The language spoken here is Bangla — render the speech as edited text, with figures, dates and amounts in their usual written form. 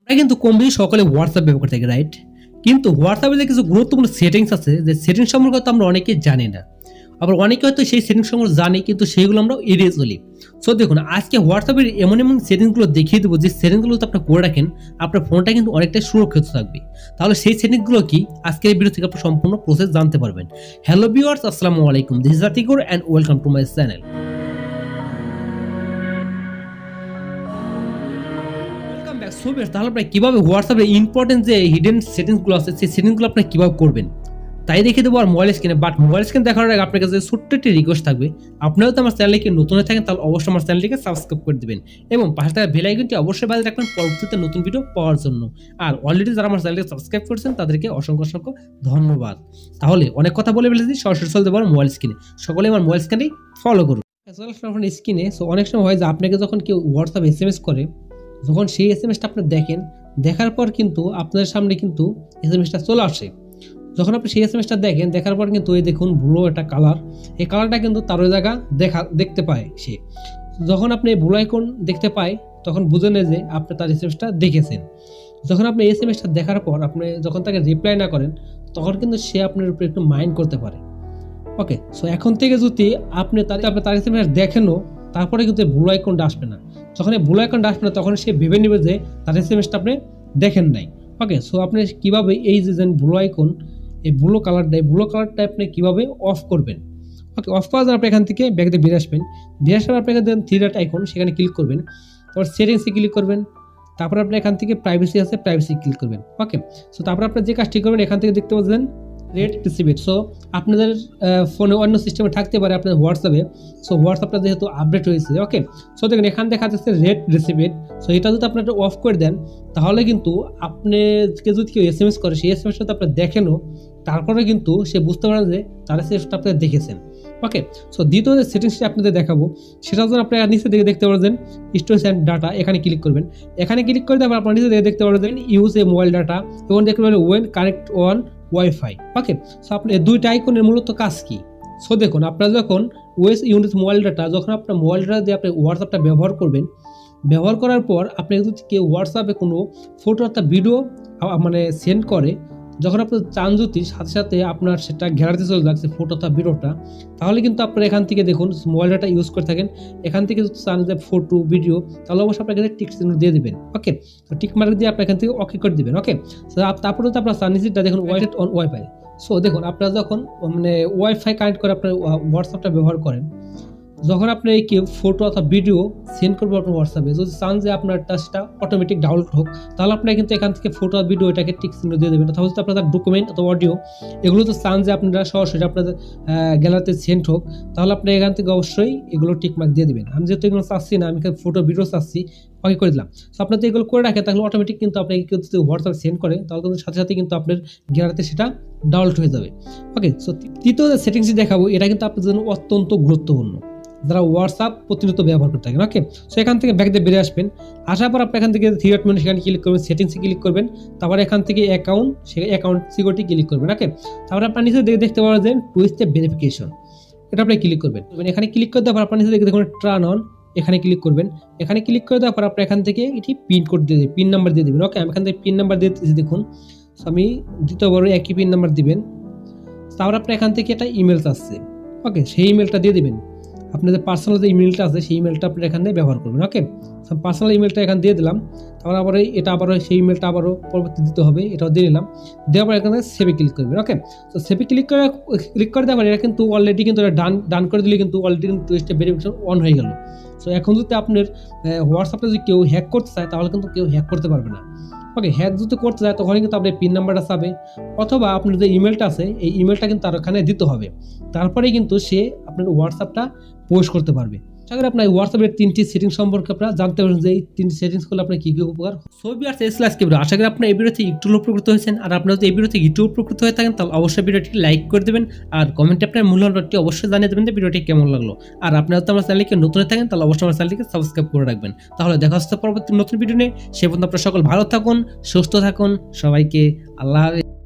আমরা কিন্তু কম বেশি সকলে হোয়াটসঅ্যাপ ব্যবহার করে থাকি, রাইট? কিন্তু হোয়াটসঅ্যাপে কিছু গুরুত্বপূর্ণ সেটিংস আছে যে সেটিংস সম্পর্কে তো আমরা অনেকেই জানি না। আবার অনেকে হয়তো সেই সেটিংস সম্পর্কে জানি কিন্তু সেইগুলো আমরা এড়িয়ে চলি। সো দেখুন, আজকে হোয়াটসঅ্যাপের এমন এমন সেটিংসগুলো দেখিয়ে দেবো যে সেটিংসগুলো তো আপনি করে রাখেন, আপনার ফোনটা কিন্তু অনেকটাই সুরক্ষিত থাকবে। তাহলে সেই সেটিংসগুলো কি, আজকের এই ভিডিও থেকে আপনি সম্পূর্ণ প্রসেস জানতে পারবেন। হ্যালো ভিউয়ার্স, আসসালামু আলাইকুম, this is Atikur and welcome to my channel. তাহলে আপনি কিভাবে হোয়াটসঅ্যাপের ইম্পর্টেন্ট যে হিডেন সেটিংসগুলো আছে সেই সেটিংসগুলো আপনি কিভাবে করবেন তাই দেখিয়ে দেবো। আর মোবাইল স্ক্রিনে, বাট মোবাইল স্ক্রিন দেখার আগে আপনার কাছে ছোট্ট একটি রিকোয়েস্ট থাকবে, আপনারা তো আমার চ্যানেলকে নতুন হয়ে থাকেন তাহলে অবশ্যই আমার চ্যানেলটিকে সাবস্ক্রাইব করে দেবেন এবং পাশে থাকা বেল আইকনটি অবশ্যই বাজিয়ে রাখবেন পরবর্তীতে নতুন ভিডিও পাওয়ার জন্য। আর অলরেডি যারা আমার চ্যানেলকে সাবস্ক্রাইব করেছেন তাদেরকে অসংখ্য অসংখ্য ধন্যবাদ। তাহলে অনেক কথা বলে ফেলেছি, সরাসরি চলতে পারো মোবাইল স্ক্রিনে। সকলে আমার মোবাইল স্ক্রিনেই ফলো করুন। স্ক্রিনে অনেক সময় হয় যে আপনাকে যখন কেউ হোয়াটসঅ্যাপ SMS করে, যখন সেই SMS টা আপনি দেখেন, দেখার পর কিন্তু আপনার সামনে কিন্তু SMS টা চলে আসে। যখন আপনি সেই SMS টা দেখেন, দেখার পর কিন্তু এই দেখুন ব্লু একটা কালার, এই কালারটা কিন্তু তার ওই জায়গা দেখতে পায় সে। যখন আপনি ব্লু আইকন দেখতে পায় তখন বুঝে নেয় যে আপনি তার SMS টা দেখেছেন। যখন আপনি SMS টা দেখার পর আপনি যখন তাকে রিপ্লাই না করেন তখন কিন্তু সে আপনার উপরে একটু মাইন্ড করতে পারে। ওকে, সো এখন থেকে যদি আপনি তার SMS দেখেনও তারপরে কিন্তু ব্লু আইকনটা আসবে না। যখন এই ব্লু আইকনটা আসবে না তখন সে ভেবে নেবে যে তার SMS টা আপনি দেখেন নাই। ওকে, সো আপনি কীভাবে এই যে ব্লু আইকন, এই ব্লু কালারটা আপনি কীভাবে অফ করবেন। ওকে, অফ করার জন্য আপনি এখান থেকে ব্যাক দিয়ে বেরিয়ে আসবেন। বেরিয়ে আসার আপনি এখানে থ্রি ডট আইকন, সেখানে ক্লিক করবেন। তারপর সেটিংসে ক্লিক করবেন। তারপর আপনি এখান থেকে প্রাইভেসি আছে, প্রাইভেসি ক্লিক করবেন। ওকে, সো তারপর আপনি যে কাজটি করবেন এখান থেকে দেখতে পাচ্ছেন রেড রিসিভড। সো আপনাদের ফোনে অন্য সিস্টেমে থাকতে পারে আপনার হোয়াটসঅ্যাপে। সো হোয়াটসঅ্যাপটা যেহেতু আপডেট হয়েছে, ওকে, সো দেখুন এখান দেখা যাচ্ছে রেড রিসিভড। সো এটা যদি আপনারা অফ করে দেন তাহলে কিন্তু আপনাকে যদি কেউ SMS করে সেই SMS টা আপনি দেখেনও তারপরে কিন্তু সে বুঝতে পারে যে তার SMSটা আপনি দেখেছেন। ওকে, সো দ্বিতীয় যে সেটিংসটি আপনাদের দেখাবো সেটা হচ্ছে আপনারা নিচে দিকে দেখতে পারবেন স্টোরেজ অ্যান্ড ডাটা, এখানে ক্লিক করবেন। এখানে ক্লিক করে দেওয়ার আপনারা নিচে দিকে দেখতে পারবেন ইউজ এ মোবাইল ডাটা এবং দেখতে পারবেন when connect on WiFi. Okay, so আপনি দুইটা আইকনের মূলত কাজ কি। সো দেখুন, আপনারা যখন ওয়েস ইউনিট মোবাইল ডাটা, যখন আপনার মোবাইল ডাটা দিয়ে আপনি হোয়াটসঅ্যাপটা ব্যবহার করবেন, ব্যবহার করার পর আপনি যদি কেউ হোয়াটসঅ্যাপে কোনো ফটো অর্থাৎ ভিডিও সেন্ড করে, যখন আপনি চান যদি সাথে সাথে আপনার সেটা গ্যালারিতে চলে যাচ্ছে ফটো অথবা ভিডিওটা, তাহলে কিন্তু আপনারা এখান থেকে দেখুন মোবাইল ডাটা ইউজ করে থাকেন, এখান থেকে যদি চান যে ফটো ভিডিও তাহলে অবশ্যই আপনার এখানে টিক চিহ্ন দিয়ে দেবেন। ওকে, তো টিক মার্ক দিয়ে আপনি এখান থেকে ওকে করে দেবেন। ওকে, তারপরে তো আপনার সার্ভিসটা দেখুন ওয়াইড অন ওয়াইফাই। সো দেখুন, আপনারা যখন ওয়াইফাই কানেক্ট করে আপনার হোয়াটসঅ্যাপটা ব্যবহার করেন, যখন আপনি কেউ ফটো অথবা ভিডিও সেন্ড করবো আপনার হোয়াটসঅ্যাপে, যদি চান যে আপনার সেটা অটোমেটিক ডাউনলোড হোক তাহলে আপনারা কিন্তু এখান থেকে ফটো আর ভিডিও এটাকে টিক চিহ্ন দিয়ে দেবেন। অথবা যদি আপনাদের ডকুমেন্ট অথবা অডিও এগুলো তো চান যে আপনারা সরাসরি আপনাদের গ্যালারিতে সেন্ড হোক তাহলে আপনি এখান থেকে অবশ্যই এগুলো টিক মার্ক দিয়ে দেবেন। আমি যেহেতু এগুলো চাচ্ছি না, আমি ফটো ভিডিও চাচ্ছি, ওকে করে দিলাম। সো আপনাদের এগুলো করে রাখেন তাহলে অটোমেটিক কিন্তু আপনাকে কেউ যদি হোয়াটসঅ্যাপ সেন্ড করে তাহলে কিন্তু সাথে সাথে কিন্তু আপনার গ্যালারিতে সেটা ডাউনলোড হয়ে যাবে। ওকে, সো তৃতীয় যে সেটিংসটি দেখাবো এটা কিন্তু আপনাদের জন্য অত্যন্ত গুরুত্বপূর্ণ যারা হোয়াটসঅ্যাপ প্রতিনিয়ত ব্যবহার করতে থাকেন। ওকে, সো এখান থেকে ব্যাক দিয়ে বেরিয়ে আসবেন। আসার পর আপনি এখান থেকে থ্রি ডট মেনু, সেখানে ক্লিক করবেন, সেটিংসে ক্লিক করবেন। তারপর এখান থেকে অ্যাকাউন্ট সিকিউরিটি ক্লিক করবেন। ওকে, তারপর আপনার নিচে দেখতে পাবেন যে টু স্টেপ ভেরিফিকেশন, এটা আপনি ক্লিক করবেন। এখানে ক্লিক করে দেওয়ার পর আপনার নিচে দেখুন টার্ন অন, এখানে ক্লিক করবেন। এখানে ক্লিক করে দেওয়ার পর আপনি এখান থেকে এটি পিন কোড দিয়ে দেবেন, পিন নাম্বার দিয়ে দেবেন। ওকে, আমি এখান থেকে পিন নাম্বার দিয়ে দিচ্ছি। দেখুন, আমি দ্বিতীয়বারও একই পিন নাম্বার দিবেন। তারপর আপনি এখান থেকে একটা ইমেল আসছে, ওকে, সেই ইমেলটা দিয়ে দিবেন। আপনাদের পার্সোনাল যে ইমেলটা আছে সেই ইমেলটা আপনি এখান থেকে ব্যবহার করবেন। ওকে, পার্সোনাল ইমেলটা এখান দিয়ে দিলাম। তারপর আবার এটা আবারও সেই ইমেলটা আবারও পরবর্তী দিতে হবে, এটাও দিয়ে নিলাম। দেওয়ার পর এখানে সেভে ক্লিক করবেন। ওকে, তো সেভে ক্লিক করে দেওয়ার পর এটা কিন্তু অলরেডি কিন্তু ডান করে দিলে কিন্তু অলরেডি কিন্তু টু স্টেপ ভেরিফিকেশন অন হয়ে গেল। সো এখন যদি আপনার হোয়াটসঅ্যাপে যদি কেউ হ্যাক করতে চায় তাহলে কিন্তু কেউ হ্যাক করতে পারবে না। ওকে, হ্যাক যদি করতে চায় তখন কিন্তু আপনার পিন নাম্বারটা চাবে অথবা আপনার যে ইমেলটা আছে এই ইমেলটা কিন্তু তার ওখানে দিতে হবে, তারপরেই কিন্তু সে আপনার হোয়াটসঅ্যাপটা পোস্ট করতে পারবে। আশা করি আপনার হোয়াটসঅ্যাপের 3টি সেটিংস সম্পর্কে আপনারা জানতে পারবেন যে এই 3টি সেটিংস করলে আপনার কী কী উপকার। সো ভিউয়ার্স, এই আজকে ভিডিও আশা করি আপনার এই ভিডিও থেকে একটু উপকৃত হয়েছেন। আর আপনারা যদি এই ভিডিও থেকে একটু উপকৃত হয়ে থাকেন তাহলে অবশ্যই ভিডিওটি লাইক করে দেবেন আর কমেন্টে আপনার মূল্যটি অবশ্যই জানিয়ে দেবেন যে ভিডিওটি কেমন লাগলো। আর আপনারা যদি আমার চ্যানেলকে নতুন হয়ে থাকেন তাহলে অবশ্যই আমার চ্যানেলটিকে সাবস্ক্রাইব করে রাখবেন। তাহলে দেখা হচ্ছে পরবর্তী নতুন ভিডিও নিয়ে। সে পর্যন্ত আপনারা সকল ভালো থাকুন, সুস্থ থাকুন, সবাইকে আল্লাহ হাফেজ।